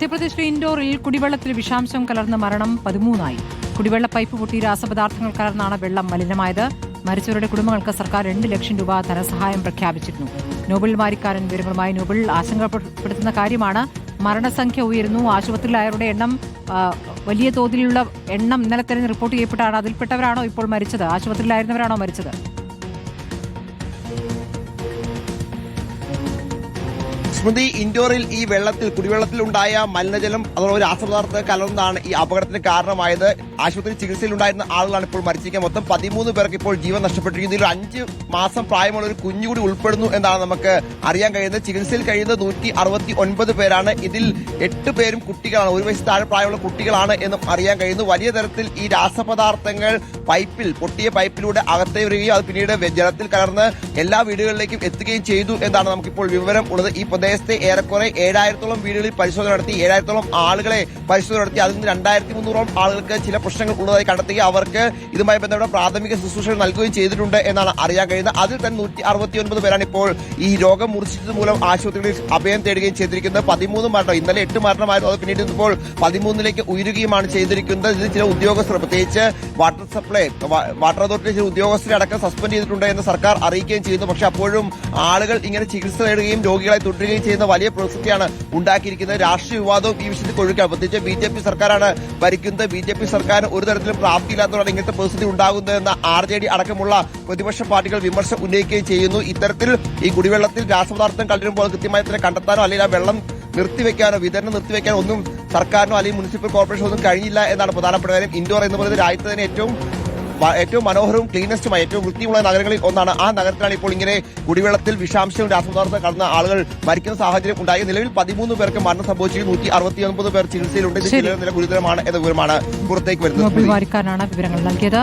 മധ്യപ്രദേശിലെ ഇൻഡോറിൽ കുടിവെള്ളത്തിൽ വിഷാംശം കലർന്ന മരണം 13ആയി. കുടിവെള്ള പൈപ്പ് പൊട്ടി രാസപദാർത്ഥങ്ങൾ കലർന്നാണ് വെള്ളം മലിനമായത്. മരിച്ചവരുടെ കുടുംബങ്ങൾക്ക് സർക്കാർ 2 ലക്ഷം രൂപ ധനസഹായം പ്രഖ്യാപിച്ചിരുന്നു. നോബൽ വാരിക്കാരൻ വിവരങ്ങളുമായി. നോബൽ, ആശങ്കപ്പെടുത്തുന്ന കാര്യമാണ്, മരണസംഖ്യ ഉയരുന്നു. ആശുപത്രിയിലായവരുടെ എണ്ണം വലിയ തോതിലുള്ള എണ്ണം ഇന്നലെ തന്നെ റിപ്പോർട്ട് ചെയ്യപ്പെട്ടാണ്. അതിൽപ്പെട്ടവരാണോ ഇപ്പോൾ മരിച്ചത്? ആശുപത്രിയിലായിരുന്നവരാണോ മരിച്ചത്? സ്മൃതി, ഇൻഡോറിൽ ഈ കുടിവെള്ളത്തിൽ ഉണ്ടായ മലിനജലം അതുപോലെ രാസപദാർത്ഥം കലർന്നാണ് ഈ അപകടത്തിന് കാരണമായത്. ആശുപത്രി ചികിത്സയിലുണ്ടായിരുന്ന ആളുകളാണ് ഇപ്പോൾ മരിച്ചിരിക്കുന്നത്. മൊത്തം 13 പേർക്ക് ഇപ്പോൾ ജീവൻ നഷ്ടപ്പെട്ടിരിക്കുന്നു. ഇതിൽ 5 മാസം പ്രായമുള്ള ഒരു കുഞ്ഞുകൂടി ഉൾപ്പെടുന്നു എന്നാണ് നമുക്ക് അറിയാൻ കഴിയുന്നത്. ചികിത്സയിൽ കഴിയുന്നത് 169 പേരാണ്. ഇതിൽ 8 പേരും കുട്ടികളാണ്, 1 വയസ്സ് താഴെ പ്രായമുള്ള കുട്ടികളാണ് എന്നും അറിയാൻ കഴിയുന്നു. വലിയ തരത്തിൽ ഈ രാസപദാർത്ഥങ്ങൾ പൊട്ടിയ പൈപ്പിലൂടെ അകത്തേ വരികയും അത് പിന്നീട് ജലത്തിൽ കലർന്ന് എല്ലാ വീടുകളിലേക്കും എത്തുകയും ചെയ്തു എന്നാണ് നമുക്കിപ്പോൾ വിവരം ഉള്ളത്. ഈ പ്രദേശത്തെ ഏറെക്കുറെ 7000-ഓളം വീടുകളിൽ പരിശോധന നടത്തി, 7000-ഓളം ആളുകളെ പരിശോധന നടത്തി. അതിൽ നിന്ന് 2300-ഓളം ആളുകൾക്ക് ചില പ്രശ്നങ്ങൾ ഉള്ളതായി കണ്ടെത്തുകയും അവർക്ക് ഇതുമായി ബന്ധപ്പെട്ട പ്രാഥമിക ശുശ്രൂഷകൾ നൽകുകയും ചെയ്തിട്ടുണ്ട് എന്നാണ് അറിയാൻ കഴിയുന്നത്. അതിൽ തന്നെ 169 പേരാണ് ഇപ്പോൾ ഈ രോഗം മൂർച്ഛിച്ചത് മൂലം ആശുപത്രികളിൽ അഭയം തേടുകയും ചെയ്തിരിക്കുന്നത്. 13 മരണം, ഇന്നലെ 8 മരണമായിരുന്നു. അത് പിന്നീട് ഇപ്പോൾ 13ലേക്ക് ഉയരുകയുമാണ് ചെയ്തിരിക്കുന്നത്. ഇതിൽ ചില ഉദ്യോഗസ്ഥർ, പ്രത്യേകിച്ച് വാട്ടർ അതോറിറ്റി ചില ഉദ്യോഗസ്ഥരെ അടക്കം സസ്പെൻഡ് ചെയ്തിട്ടുണ്ട് എന്ന് സർക്കാർ അറിയിക്കുകയും ചെയ്യുന്നു. പക്ഷെ അപ്പോഴും ആളുകൾ ഇങ്ങനെ ചികിത്സ തേടുകയും രോഗികളെ തുടരുകയും ചെയ്യുന്ന വലിയ പ്രതിസന്ധിയാണ് ഉണ്ടാക്കിയിരിക്കുന്നത്. രാഷ്ട്രീയ വിവാദവും ഈ വിഷയത്തിൽ കൊഴുക്കാൻ, പ്രത്യേകിച്ച് BJP സർക്കാരാണ് ഭരിക്കുന്നത്. BJP സർക്കാരിന് ഒരു തരത്തിലും പ്രാപ്തിയില്ലാത്തതാണ് ഇങ്ങനത്തെ പ്രതിസന്ധി ഉണ്ടാകുന്നതെന്ന് RJD അടക്കമുള്ള പ്രതിപക്ഷ പാർട്ടികൾ വിമർശനം ഉന്നയിക്കുകയും ചെയ്യുന്നു. ഇത്തരത്തിൽ ഈ കുടിവെള്ളത്തിൽ രാസപദാർത്ഥം കലരുമ്പോൾ കൃത്യമായി തന്നെ കണ്ടെത്താനോ അല്ലെങ്കിൽ ആ വെള്ളം നിർത്തിവെക്കാനോ വിതരണം നിർത്തിവെക്കാനോ ഒന്നും സർക്കാരിനോ അല്ലെങ്കിൽ മുനിസിപ്പൽ കോർപ്പറേഷനോ ഒന്നും കഴിഞ്ഞില്ല എന്നാണ് പ്രധാനപ്പെട്ട കാര്യം. ഇൻഡോർ എന്ന് പറയുന്നത് രാജ്യത്ത് തന്നെ ഏറ്റവും മനോഹരവും ക്ലീനസ്റ്റുമായ ഏറ്റവും വൃത്തിയുള്ള നഗരങ്ങളിൽ ഒന്നാണ്. ആ നഗരത്തിലാണ് ഇപ്പോൾ ഇങ്ങനെ കുടിവെള്ളത്തിൽ വിഷാംശവും രാസപദാർത്ഥം കലർന്ന ആളുകൾ മരിക്കുന്ന സാഹചര്യം ഉണ്ടായി. നിലവിൽ 13 പേർക്ക് മരണം സംഭവിച്ചു. 169 പേർ ചികിത്സയിലുണ്ട്. നില ഗുരുതരമാണ് എന്ന വിവരമാണ് പുറത്തേക്ക് വരുന്നത്. വിവരങ്ങൾ നൽകിയത്.